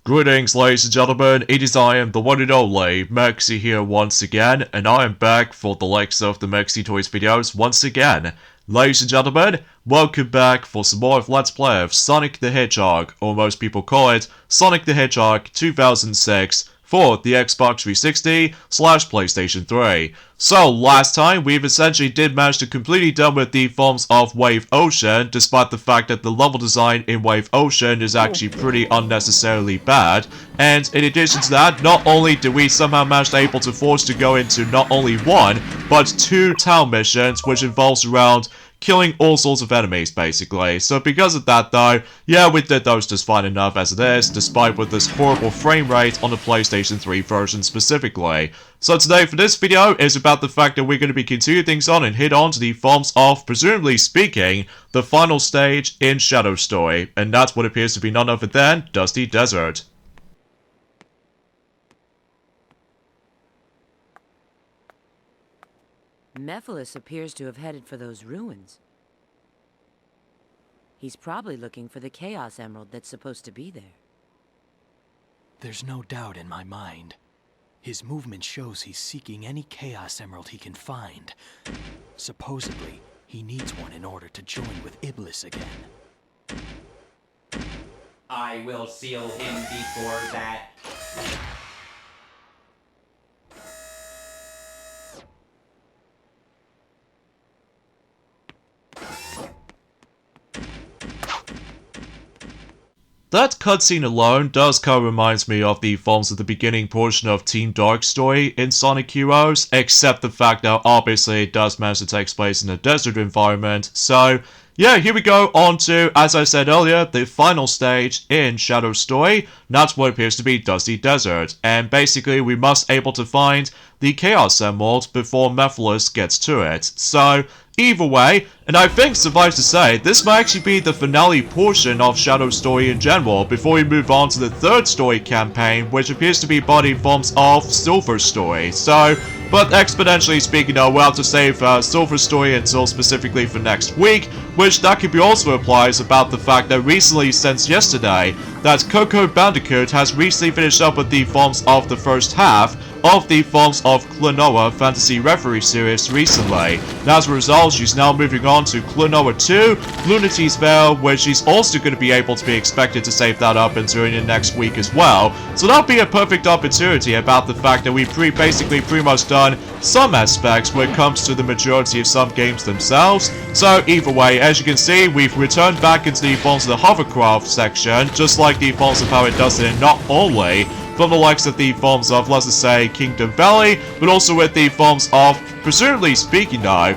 Greetings, ladies and gentlemen, it is I am the one and only Mexi here once again, and I am back for the likes of the Mexi Toys videos once again. Ladies and gentlemen, welcome back for some more of Let's Play of Sonic the Hedgehog, or most people call it Sonic the Hedgehog 2006, for the Xbox 360/PlayStation 3. So last time we've essentially did manage to completely done with the forms of Wave Ocean, despite the fact that the level design in Wave Ocean is actually pretty unnecessarily bad. And in addition to that, not only did we somehow manage to able to force to go into not only one, but two town missions, which involves around killing all sorts of enemies, basically. So because of that, though, yeah, we did those just fine enough as it is, despite with this horrible frame rate on the PlayStation 3 version specifically. So today, for this video, is about the fact that we're going to be continuing things on and hit on to the forms of, presumably speaking, the final stage in Shadow Story. And that's what appears to be none other than Dusty Desert. Mephiles appears to have headed for those ruins. He's probably looking for the Chaos Emerald that's supposed to be there. There's no doubt in my mind. His movement shows he's seeking any Chaos Emerald he can find. Supposedly, he needs one in order to join with Iblis again. I will seal him before that. That cutscene alone does kind of reminds me of the forms of the beginning portion of Team Dark Story in Sonic Heroes, except the fact that obviously it does manage to take place in a desert environment. So yeah, here we go on to, as I said earlier, the final stage in Shadow Story. That's what appears to be Dusty Desert, and basically we must able to find the Chaos Emerald before Mephiles gets to it. So either way, and I think, suffice to say, this might actually be the finale portion of Shadow Story in general, before we move on to the third story campaign, which appears to be body forms of Silver Story. So, but exponentially speaking, though, we'll have to save Silver Story until specifically for next week, which that could be also applies about the fact that recently, since yesterday, that Coco Bandicoot has recently finished up with the forms of the first half of the forms of Klonoa Fantasy Reverie series recently. And as a result, she's now moving on to Klonoa 2, Lunity's Veil, where she's also going to be able to be expected to save that up and during the next week as well. So that'll be a perfect opportunity about the fact that we've basically pretty much done some aspects when it comes to the majority of some games themselves. So either way, as you can see, we've returned back into the forms of the hovercraft section, just like the forms of how it does it, and not only from the likes of the forms of, let's just say, Kingdom Valley, but also with the forms of, presumably speaking though,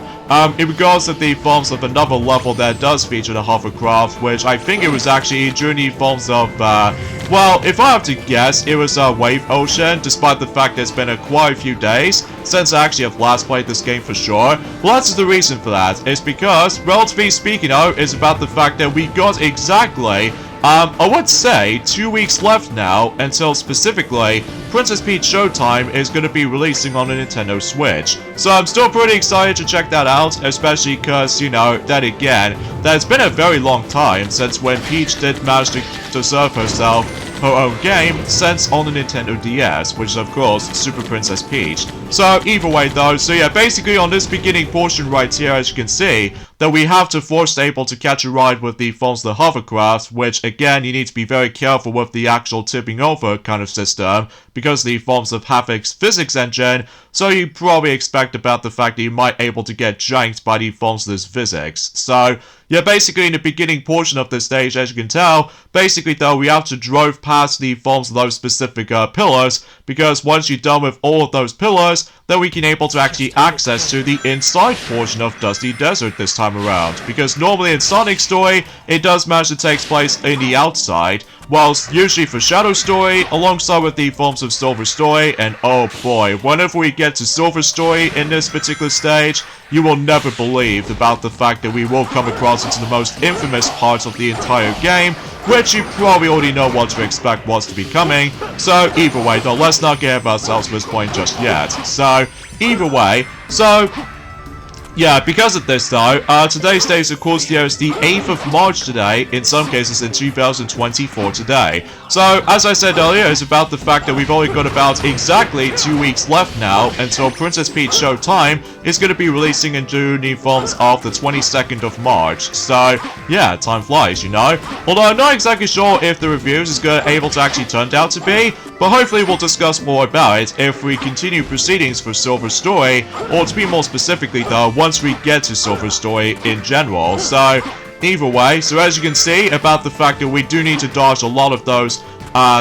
in regards to the forms of another level that does feature the hovercraft, which I think it was actually during the forms of, well, if I have to guess, it was Wave Ocean, despite the fact that it's been quite a few days since I actually have last played this game for sure. Well, that's the reason for that, is because, relatively speaking though, is about the fact that we got exactly I would say 2 weeks left now until specifically Princess Peach Showtime is going to be releasing on the Nintendo Switch. So I'm still pretty excited to check that out, especially because, you know, that again, that it's been a very long time since when Peach did manage to serve herself her own game since on the Nintendo DS, which is of course Super Princess Peach. So either way though, so yeah, basically on this beginning portion right here, as you can see, that we have to force able to catch a ride with the forms of the hovercraft, which again, you need to be very careful with the actual tipping over kind of system, because the forms of Havoc's physics engine, so you probably expect about the fact that you might able to get janked by the forms of this physics. So yeah, basically in the beginning portion of this stage, as you can tell, basically though, we have to drive past the forms of those specific pillars, because once you're done with all of those pillars, then we can able to actually access to the inside portion of Dusty Desert this time around, because normally in Sonic Story, it does manage to take place in the outside, whilst usually for Shadow Story, alongside with the forms of Silver Story, and oh boy, whenever we get to Silver Story in this particular stage, you will never believe about the fact that we will come across into the most infamous parts of the entire game, which you probably already know what to expect what's to be coming. So either way though, let's not get ourselves to this point just yet. So either way, so Yeah, because of this though, today's date of course here is the 8th of March today, in some cases in 2024 today. So, as I said earlier, it's about the fact that we've only got about exactly 2 weeks left now until Princess Peach Showtime is going to be releasing in new forms of the 22nd of March. So, yeah, time flies, you know? Although I'm not exactly sure if the reviews is able to actually turn out to be, but hopefully we'll discuss more about it if we continue proceedings for Silver Story, or to be more specifically though, once we get to Silver Story in general. So, either way, so as you can see about the fact that we do need to dodge a lot of those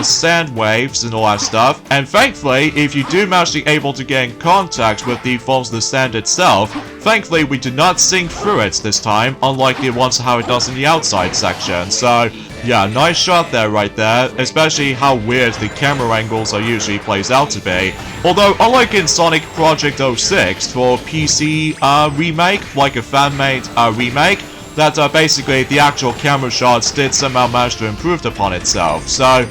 sand waves and all that stuff, and thankfully, if you do manage to be able to get in contact with the forms of the sand itself, thankfully we did not sink through it this time, unlike the ones how it does in the outside section. So, yeah, nice shot there right there, especially how weird the camera angles are usually plays out to be. Although, unlike in Sonic Project 06 for PC remake, like a fan-made remake, that basically the actual camera shots did somehow manage to improve upon itself. So,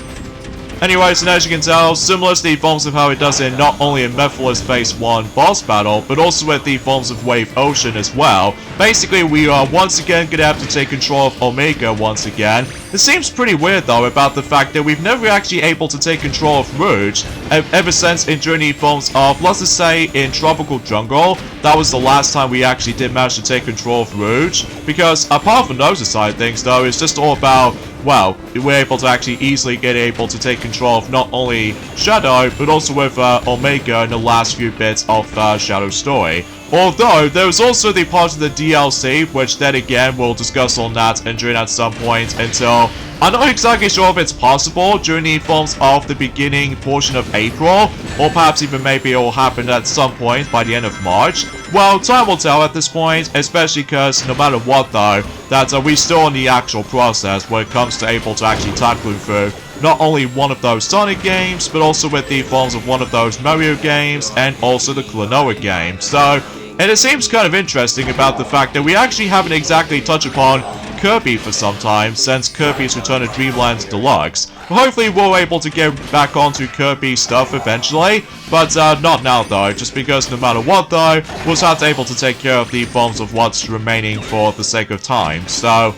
anyways, and as you can tell, similar to the forms of how it does in not only in Mephiles Phase 1 boss battle, but also with the forms of Wave Ocean as well. Basically, we are once again gonna have to take control of Omega once again. It seems pretty weird though about the fact that we've never actually able to take control of Rouge ever since in Journey forms of, let's just say, in Tropical Jungle. That was the last time we actually did manage to take control of Rouge. Because apart from those side things though, it's just all about, well, we're able to actually easily get able to take control of not only Shadow, but also with Omega in the last few bits of Shadow Story. Although, there was also the part of the DLC, which then again, we'll discuss on that and during at some point until I'm not exactly sure if it's possible during the forms of the beginning portion of April, or perhaps even maybe it will happen at some point by the end of March. Well, time will tell at this point, especially because no matter what though, that we're still in the actual process when it comes to able to actually tackle through not only one of those Sonic games, but also with the forms of one of those Mario games, and also the Klonoa game. So, and it seems kind of interesting about the fact that we actually haven't exactly touched upon Kirby for some time, since Kirby's Return to Dreamland Deluxe. Hopefully we're able to get back onto Kirby stuff eventually, but not now though, just because no matter what though, we'll have to able to take care of the forms of what's remaining for the sake of time. So,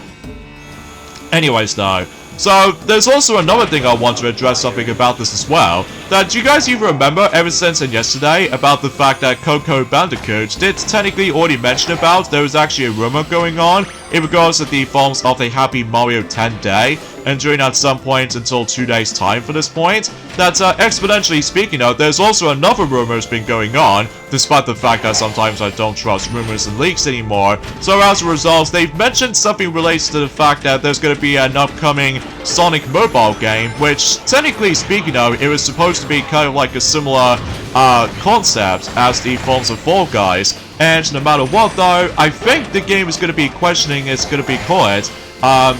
anyways though, so, there's also another thing I want to address something about this as well. That do you guys even remember ever since and yesterday about the fact that Coco Bandicoot did technically already mention about there was actually a rumor going on in regards to the forms of a Happy Mario 10 day, and during at some point until 2 days time for this point, that exponentially speaking though, there's also another rumor has been going on, despite the fact that sometimes I don't trust rumors and leaks anymore. So as a result, they've mentioned something related to the fact that there's going to be an upcoming Sonic mobile game, which technically speaking though, it was supposed to be kind of like a similar concept as the forms of Fall Guys. And no matter what though, I think the game is going to be questioning it's going to be called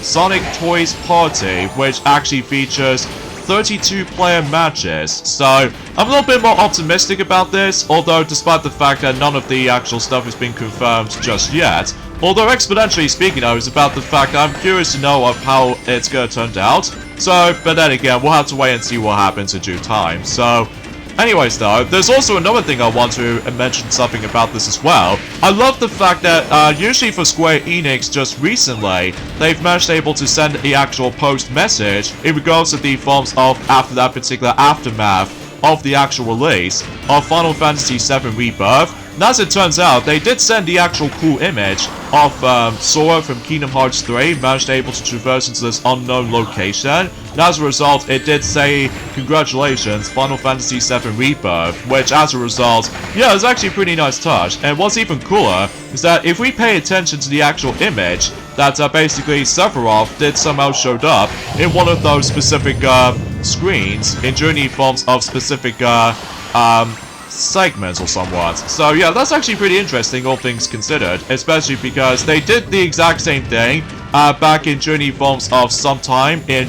Sonic Toys Party, which actually features 32-player matches. So, I'm a little bit more optimistic about this, although despite the fact that none of the actual stuff has been confirmed just yet. Although exponentially speaking though, is about the fact that I'm curious to know of how it's going to turn out. So, but then again, we'll have to wait and see what happens in due time. So, anyways though, there's also another thing I want to mention something about this as well. I love the fact that usually for Square Enix just recently, they've managed able to send the actual post message in regards to the forms of after that particular aftermath of the actual release of Final Fantasy VII Rebirth. And as it turns out, they did send the actual cool image of Sora from Kingdom Hearts 3 managed able to traverse into this unknown location. And as a result, it did say, congratulations, Final Fantasy VII Rebirth, which as a result, yeah, it's actually a pretty nice touch. And what's even cooler is that if we pay attention to the actual image, that basically Sephiroth did somehow showed up in one of those specific screens in Journey forms of specific segments or somewhat. So yeah, that's actually pretty interesting, all things considered, especially because they did the exact same thing back in Journey forms of sometime in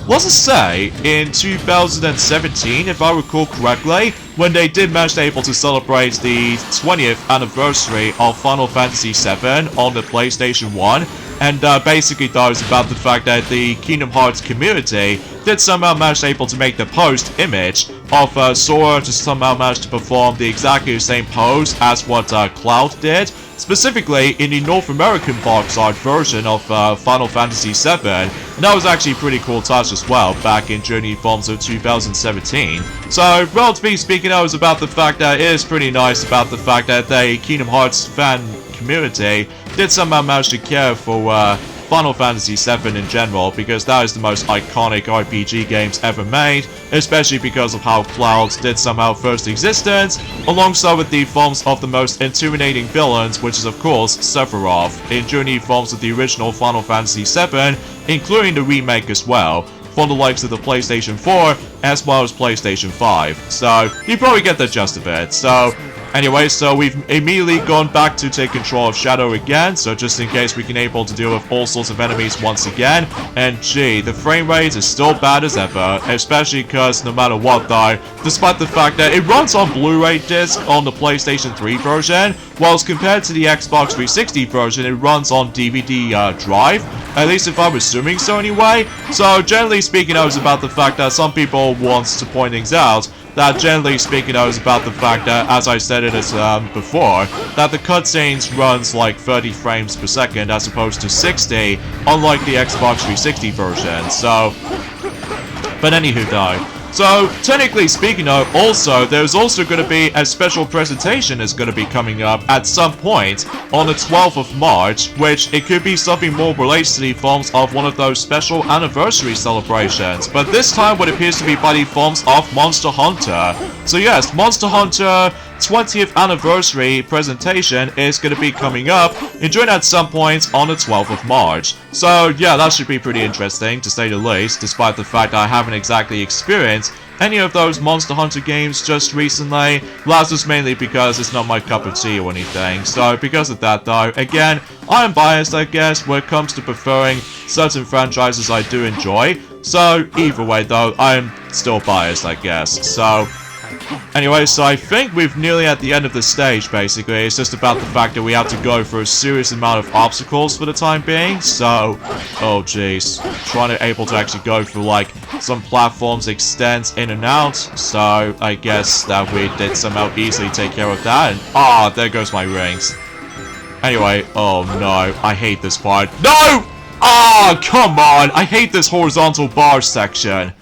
let's just say in 2017, if I recall correctly, when they did manage to able to celebrate the 20th anniversary of Final Fantasy VII on the PlayStation 1. And basically that was about the fact that the Kingdom Hearts community did somehow manage able to make the post image of Sora to somehow manage to perform the exactly same pose as what Cloud did. Specifically in the North American box art version of Final Fantasy VII, and that was actually a pretty cool touch as well back in Journey Forms of 2017. So, relatively speaking, I was about the fact that it is pretty nice about the fact that the Kingdom Hearts fan community did somehow manage to care for Final Fantasy VII in general, because that is the most iconic RPG games ever made, especially because of how Cloud did somehow first existence, alongside with the forms of the most intimidating villains, which is of course Sephiroth, in Journey forms of the original Final Fantasy VII, including the remake as well, for the likes of the PlayStation 4 as well as PlayStation 5. So, you probably get the gist of it. So, anyway, so we've immediately gone back to take control of Shadow again, so just in case we can able to deal with all sorts of enemies once again. And gee, the frame rate is still bad as ever, especially because no matter what though, despite the fact that it runs on Blu-ray disc on the PlayStation 3 version, whilst compared to the Xbox 360 version, it runs on DVD drive, at least if I'm assuming so anyway. So generally speaking, I was about the fact that some people want to point things out, that generally speaking, I was about the fact that, as I said it before, that the cutscenes runs like 30 frames per second as opposed to 60, unlike the Xbox 360 version. So, but anywho though. So, technically speaking though, also, there's also going to be a special presentation that's going to be coming up at some point on the 12th of March, which it could be something more related to the forms of one of those special anniversary celebrations, but this time what appears to be by the forms of Monster Hunter. So yes, Monster Hunter 20th anniversary presentation is going to be coming up and join at some point on the 12th of March. So yeah, that should be pretty interesting to say the least, despite the fact that I haven't exactly experienced any of those Monster Hunter games just recently. That's just mainly because it's not my cup of tea or anything. So because of that though, again, I am biased I guess when it comes to preferring certain franchises I do enjoy. So either way though, I am still biased I guess. So anyway, so I think we're nearly at the end of the stage, basically. It's just about the fact that we have to go through a serious amount of obstacles for the time being. So, oh jeez. Trying to able to actually go through, like, some platforms extends in and out. So, I guess that we did somehow easily take care of that. And, there goes my rings. Anyway, oh no. I hate this part. No! Come on! I hate this horizontal bar section.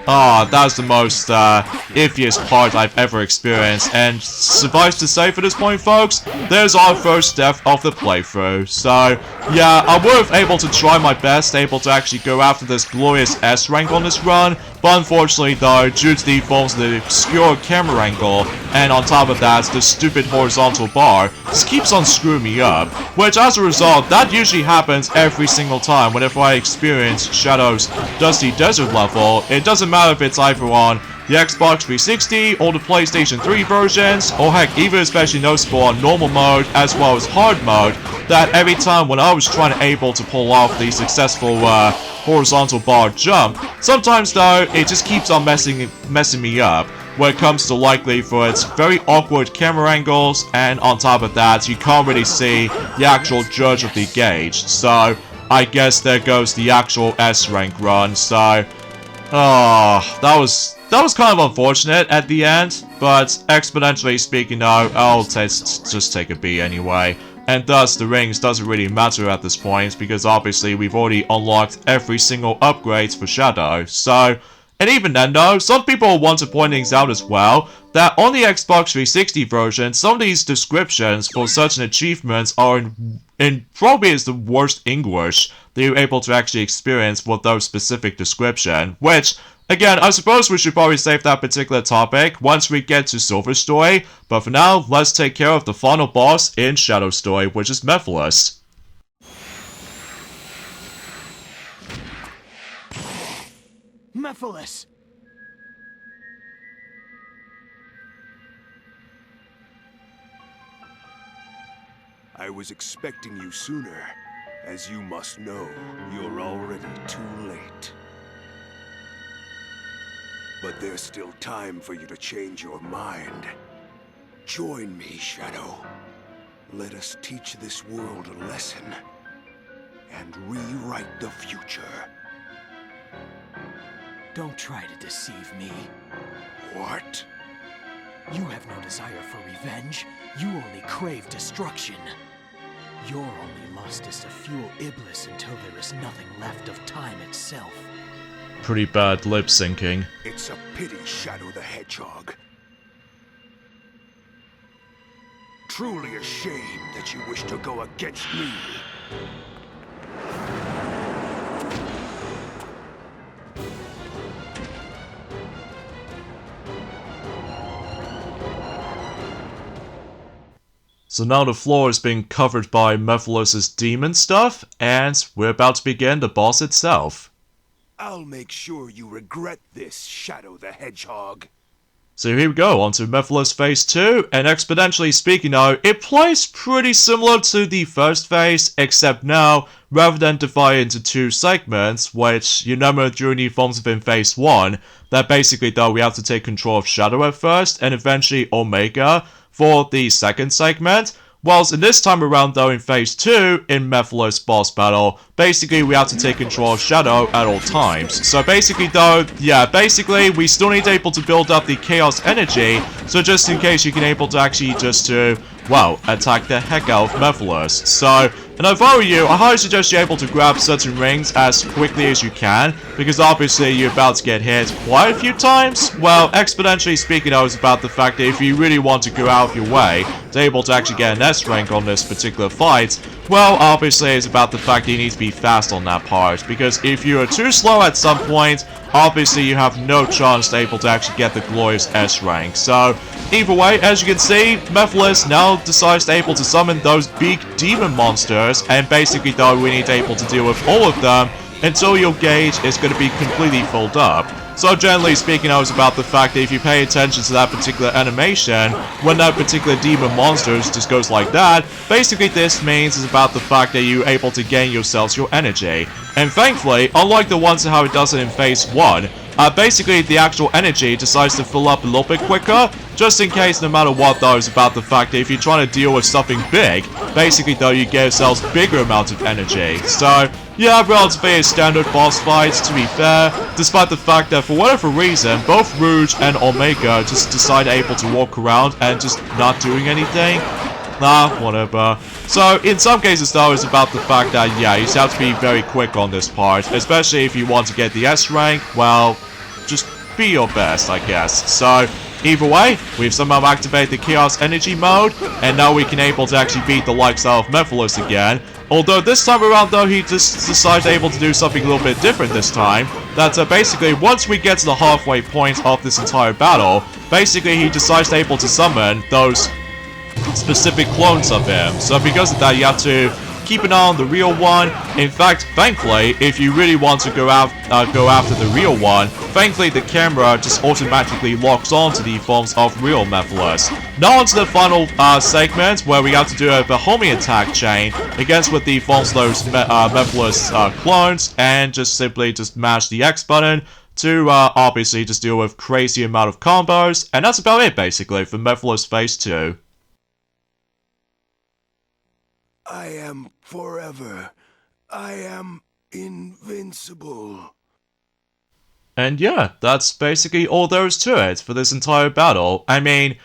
That's the most, iffiest part I've ever experienced, and suffice to say for this point, folks, there's our first death of the playthrough. So, yeah, I was able to try my best, able to actually go after this glorious S rank on this run, but unfortunately though, due to the forms of the obscure camera angle, and on top of that, the stupid horizontal bar, this keeps on screwing me up, which as a result, that usually happens every single time whenever I experience Shadow's Dusty Desert level. It doesn't matter if it's either on the Xbox 360 or the PlayStation 3 versions, or heck, even especially noticeable on normal mode as well as hard mode, that every time when I was trying to able to pull off the successful horizontal bar jump, sometimes though, it just keeps on messing me up when it comes to likely for its very awkward camera angles, and on top of that, you can't really see the actual judge of the gauge. So, I guess there goes the actual S rank run. So, that was kind of unfortunate at the end, but exponentially speaking though, I'll just take a B anyway. And thus, the rings doesn't really matter at this point, because obviously we've already unlocked every single upgrade for Shadow. So, and even then though, some people want to point things out as well, that on the Xbox 360 version, some of these descriptions for certain achievements are in probably is the worst English that you're able to actually experience for those specific description, which, again, I suppose we should probably save that particular topic once we get to Silver Story, but for now, let's take care of the final boss in Shadow Story, which is Mephiles. Mephiles! I was expecting you sooner. As you must know, you're already too late. But there's still time for you to change your mind. Join me, Shadow. Let us teach this world a lesson and rewrite the future. Don't try to deceive me. What? You have no desire for revenge. You only crave destruction. Your only lust is to fuel Iblis until there is nothing left of time itself. Pretty bad lip syncing. It's a pity, Shadow the Hedgehog. Truly a shame that you wish to go against me. So now the floor is being covered by Mephiles' demon stuff, and we're about to begin the boss itself. I'll make sure you regret this, Shadow the Hedgehog. So here we go, on to Mephiles Phase 2, and exponentially speaking though, it plays pretty similar to the first phase, except now, rather than divide into two segments, which you remember during the forms of in Phase 1, that basically though we have to take control of Shadow at first, and eventually Omega for the second segment. Whilst in this time around though in Phase 2, in Mephiles boss battle, basically we have to take control of Shadow at all times. So basically though, yeah, basically we still need to able to build up the chaos energy, so just in case you can able to actually just to, well, attack the heck out of Mephiles. So, and if I were you, I highly suggest you're able to grab certain rings as quickly as you can, because obviously you're about to get hit quite a few times. Well, exponentially speaking, I was about the fact that if you really want to go out of your way to able to actually get an S rank on this particular fight, well, obviously it's about the fact that you need to be fast on that part, because if you are too slow at some point, obviously you have no chance to able to actually get the glorious S rank. So, either way, as you can see, Mephiles now decides to able to summon those big demon monsters, and basically though we need to able to deal with all of them until your gauge is going to be completely filled up. So generally speaking, I was about the fact that if you pay attention to that particular animation, when that particular demon monster just goes like that, basically this means is about the fact that you're able to gain yourselves your energy. And thankfully, unlike the ones how it does it in Phase 1, basically the actual energy decides to fill up a little bit quicker, just in case no matter what though is about the fact that if you're trying to deal with something big, basically though you get yourselves bigger amounts of energy. So, yeah, relatively a standard boss fight, to be fair, despite the fact that for whatever reason, both Rouge and Omega just decide able to walk around and just not doing anything. Nah, whatever. So, in some cases though, it's about the fact that, yeah, you just have to be very quick on this part, especially if you want to get the S rank, well, just be your best, I guess. So, either way, we've somehow activated the Chaos Energy mode, and now we can able to actually beat the likes of Mephiles again. Although this time around though, he just decided able to do something a little bit different this time. That basically, once we get to the halfway point of this entire battle, basically he decides to able to summon those specific clones of him. So because of that, you have to keep an eye on the real one. In fact, thankfully, if you really want to go after the real one, thankfully the camera just automatically locks on to the forms of real Mephiles. Now onto the final segment, where we have to do a homing attack chain against with the forms of those Mephiles clones, and just simply just mash the X button to obviously just deal with crazy amount of combos, and that's about it basically for Mephiles Phase 2. I am forever. I am invincible. And yeah, that's basically all there is to it for this entire battle. I mean,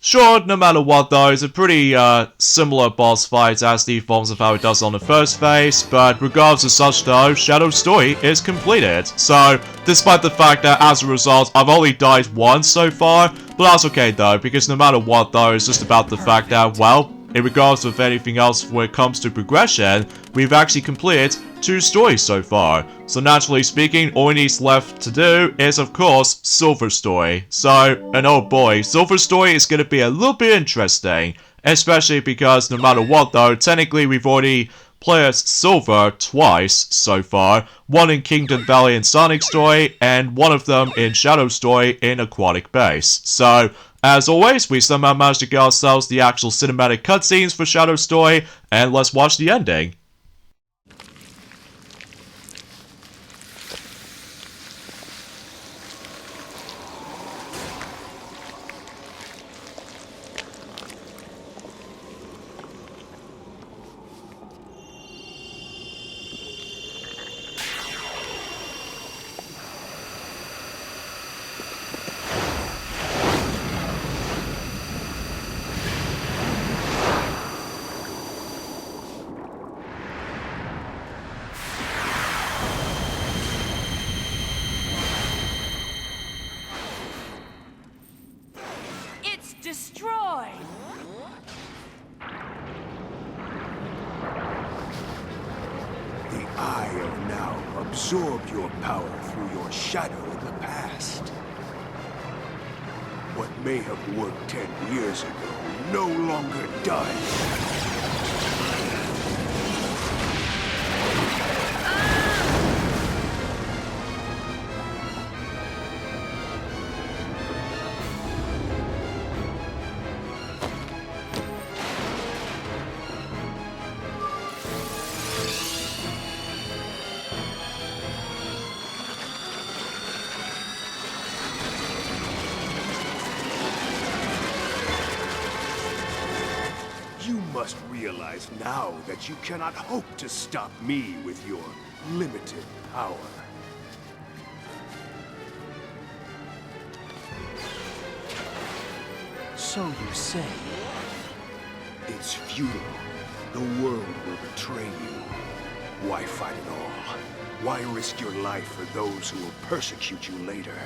sure, no matter what though, it's a pretty similar boss fight as the forms of how it does on the first phase, but regardless of such though, Shadow's story is completed. So, despite the fact that as a result, I've only died once so far, but that's okay though, because no matter what though, it's just about the fact that, well, in regards of anything else when it comes to progression, we've actually completed 2 stories so far. So naturally speaking, all it needs left to do is of course Silver Story. So, and oh boy, Silver Story is going to be a little bit interesting. Especially because no matter what though, technically we've already played as Silver twice so far. One in Kingdom Valley and Sonic Story, and one of them in Shadow Story in Aquatic Base. So, as always, we somehow managed to get ourselves the actual cinematic cutscenes for Shadow Story, and let's watch the ending. absorbed your power through your shadow in the past. What may have worked 10 years ago no longer does. You must realize now that you cannot hope to stop me with your limited power. So you say. It's futile. The world will betray you. Why fight at all? Why risk your life for those who will persecute you later?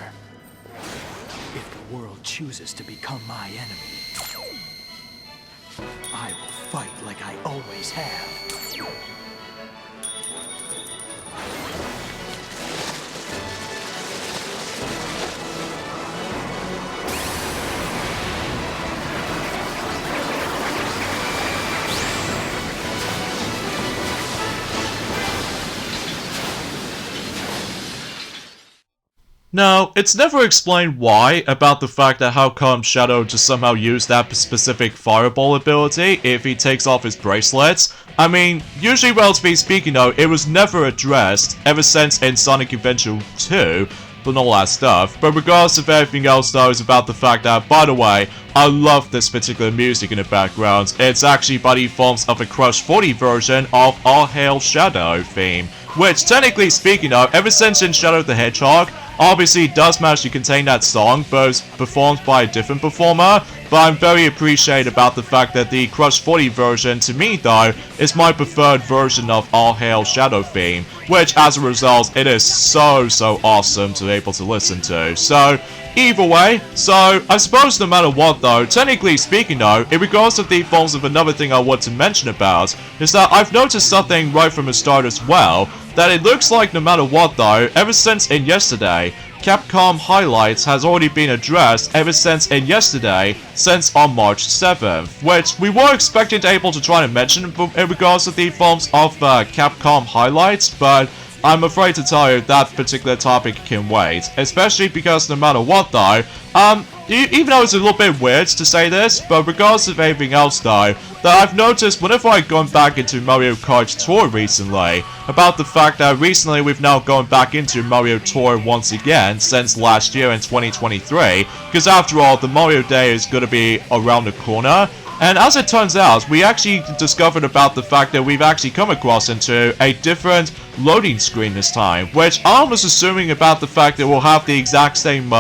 If the world chooses to become my enemy, I will fight like I always have. Now, it's never explained why about the fact that how come Shadow just somehow used that specific fireball ability if he takes off his bracelets. I mean, usually relatively speaking though, it was never addressed ever since in Sonic Adventure 2, and all that stuff. But regardless of everything else though, is about the fact that, by the way, I love this particular music in the background. It's actually by the forms of a Crush 40 version of All Hail Shadow theme, which technically speaking though, ever since in Shadow the Hedgehog, obviously does manage to contain that song, but it's performed by a different performer. But I'm very appreciative about the fact that the Crush 40 version, to me though, is my preferred version of All Hail Shadow theme, which as a result, it is so awesome to be able to listen to. So, either way, so I suppose no matter what though, technically speaking though, in regards to the forms of another thing I want to mention about, is that I've noticed something right from the start as well, that it looks like no matter what though, ever since in yesterday, Capcom Highlights has already been addressed ever since in yesterday, since on March 7th, which we were expecting to able to try to mention in regards to the forms of Capcom Highlights, but I'm afraid to tell you that particular topic can wait, especially because no matter what though, even though it's a little bit weird to say this, but regardless of anything else though, that I've noticed whenever I've gone back into Mario Kart Tour recently, about the fact that recently we've now gone back into Mario Tour once again since last year in 2023, because after all, the Mario Day is going to be around the corner. And as it turns out, we actually discovered about the fact that we've actually come across into a different loading screen this time, which I was assuming about the fact that we'll have the exact same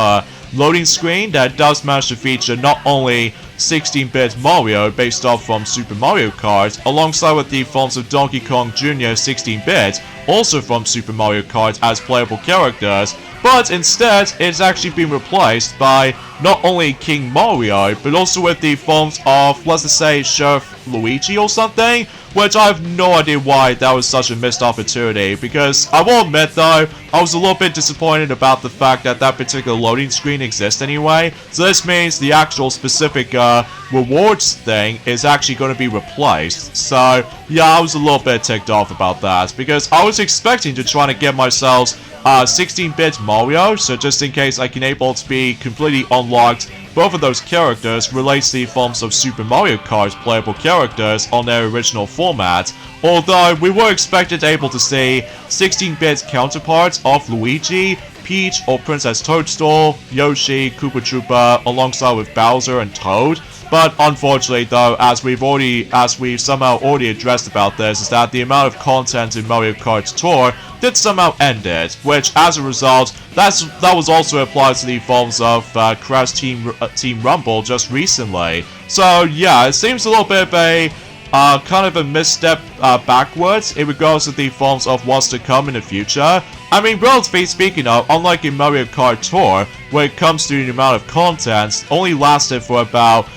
loading screen that does manage to feature not only 16-bit Mario based off from Super Mario Kart, alongside with the forms of Donkey Kong Jr. 16-bit, also from Super Mario Kart as playable characters, but instead it's actually been replaced by not only King Mario, but also with the forms of, let's just say, Sheriff Luigi or something, which I have no idea why that was such a missed opportunity, because I will admit though, I was a little bit disappointed about the fact that that particular loading screen exists anyway, so this means the actual specific rewards thing is actually going to be replaced. So yeah, I was a little bit ticked off about that, because I was expecting to try to get myself 16-bit Mario, so just in case I can able to be completely unlocked both of those characters relates to the forms of Super Mario Kart playable characters on their original format, although we were expected able to see 16-bit counterparts of Luigi, Peach or Princess Toadstool, Yoshi, Koopa Troopa, alongside with Bowser and Toad. But unfortunately though, as we've somehow already addressed about this, is that the amount of content in Mario Kart Tour did somehow end it, which as a result, that was also applied to the forms of Crash Team Rumble just recently. So yeah, it seems a little bit of a kind of a misstep backwards in regards to the forms of what's to come in the future. I mean, relatively speaking though, unlike in Mario Kart Tour, where it comes to the amount of content, only lasted for about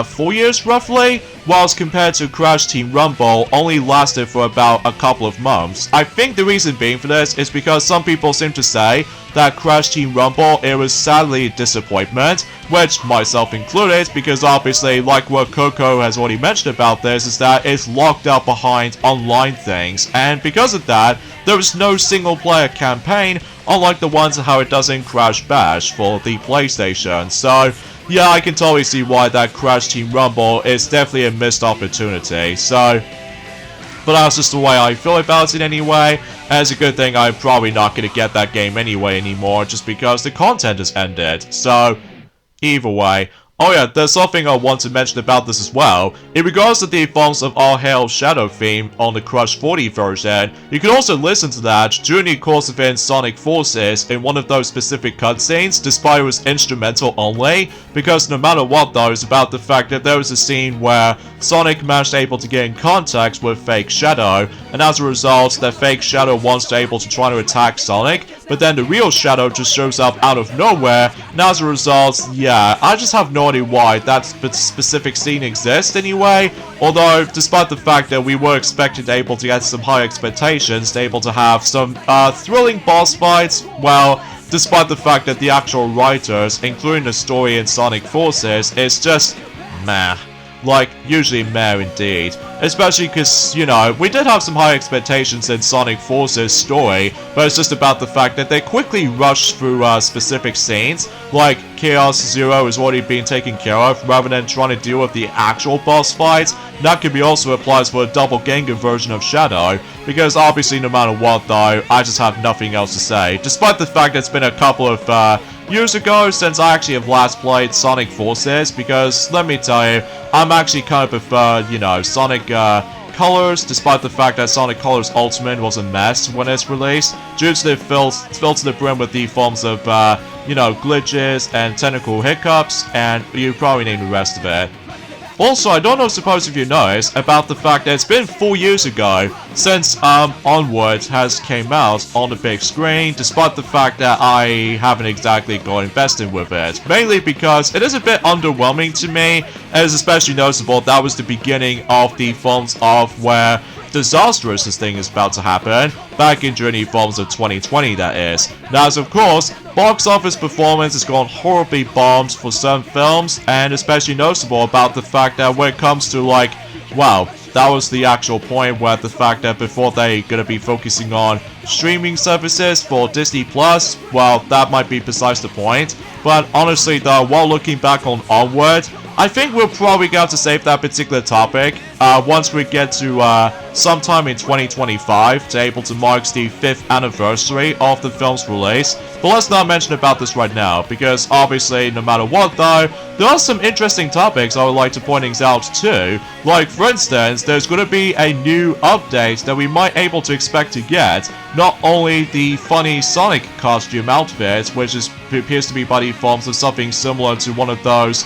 4 years roughly, whilst compared to Crash Team Rumble only lasted for about a couple of months. I think the reason being for this is because some people seem to say that Crash Team Rumble, it was sadly a disappointment, which myself included, because obviously, like what Coco has already mentioned about this, is that it's locked out behind online things, and because of that, there was no single player campaign, unlike the ones how it does in Crash Bash for the PlayStation. So yeah, I can totally see why that Crash Team Rumble is definitely a missed opportunity. So, but that's just the way I feel about it anyway. And it's a good thing I'm probably not going to get that game anyway anymore, just because the content has ended. So, either way. Oh yeah, there's something I want to mention about this as well. In regards to the Forms of All Hail Shadow theme on the Crush 40 version, you can also listen to that during the course of in Sonic Forces in one of those specific cutscenes, despite it was instrumental only, because no matter what though, it's about the fact that there was a scene where Sonic managed able to get in contact with Fake Shadow, and as a result, that Fake Shadow wants to able to try to attack Sonic, but then the real Shadow just shows up out of nowhere, and as a result, yeah, I just have no idea why that specific scene exists anyway, although despite the fact that we were expected to able to get some high expectations, to able to have some thrilling boss fights, well, despite the fact that the actual writers, including the story in Sonic Forces, is just meh. Like, usually meh indeed. Especially because, you know, we did have some high expectations in Sonic Forces' story, but it's just about the fact that they quickly rush through specific scenes, like Chaos Zero is already being taken care of, rather than trying to deal with the actual boss fights. That could be also applies for a double Gengar version of Shadow, because obviously no matter what though, I just have nothing else to say, despite the fact that it's been a couple of years ago since I actually have last played Sonic Forces, because let me tell you, I'm actually kind of prefer, you know, Sonic Colors, despite the fact that Sonic Colors Ultimate was a mess when it's released, due to the filled to the brim with the forms of, you know, glitches and technical hiccups, and you probably name the rest of it. Also, I don't know, suppose if you noticed, about the fact that it's been 4 years ago since Onward has came out on the big screen, despite the fact that I haven't exactly got invested with it. Mainly because it is a bit underwhelming to me, and it's especially noticeable that was the beginning of the forms of where disastrous this thing is about to happen, back in Journey Forms of 2020 that is. Now, as of course, box office performance has gone horribly bombed for some films, and especially noticeable about the fact that when it comes to like, wow, that was the actual point where the fact that before they gonna be focusing on streaming services for Disney Plus, well, that might be besides the point. But honestly though, while looking back on Onward, I think we're probably going to save that particular topic once we get to sometime in 2025 to able to mark the 5th anniversary of the film's release. But let's not mention about this right now, because obviously no matter what though, there are some interesting topics I would like to point out too. Like for instance, there's going to be a new update that we might able to expect to get, not only the funny Sonic costume outfit, which appears to be by the forms of something similar to one of those.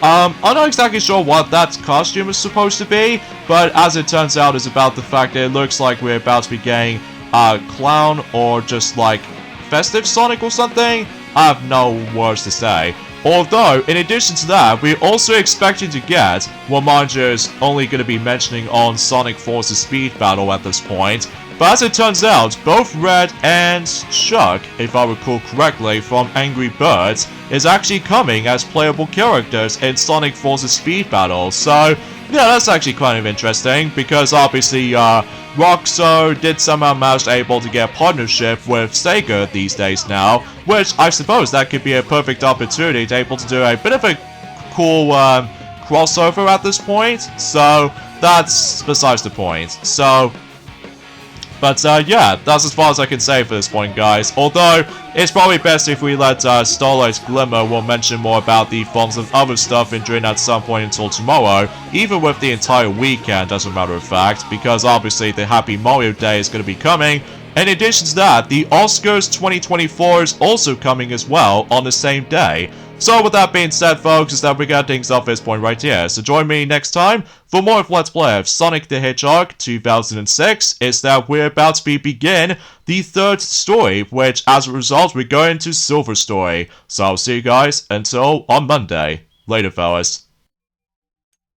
I'm not exactly sure what that costume is supposed to be, but as it turns out, it's about the fact that it looks like we're about to be getting a clown or just like festive Sonic or something. I have no words to say. Although, in addition to that, we're also expecting to get, well, mind you, is only going to be mentioning on Sonic Forces Speed Battle at this point. But as it turns out, both Red and Chuck, if I recall correctly, from Angry Birds, is actually coming as playable characters in Sonic Forces Speed Battle. So, yeah, that's actually kind of interesting, because obviously, Roxo did somehow manage able to get a partnership with Sega these days now, which I suppose that could be a perfect opportunity to able to do a bit of a cool crossover at this point. So, that's besides the point. So, but yeah, that's as far as I can say for this point, guys. Although, it's probably best if we let Starlight's Glimmer will mention more about the forms of other stuff during at some point until tomorrow, even with the entire weekend, as a matter of fact, because obviously the Happy Mario Day is going to be coming. In addition to that, the Oscars 2024 is also coming as well on the same day. So with that being said, folks, is that we got things off this point right here. So join me next time for more of Let's Play of Sonic the Hedgehog 2006. Is that we're about to begin the 3rd story, which as a result we're going to Silver Story. So I'll see you guys until on Monday. Later, fellas.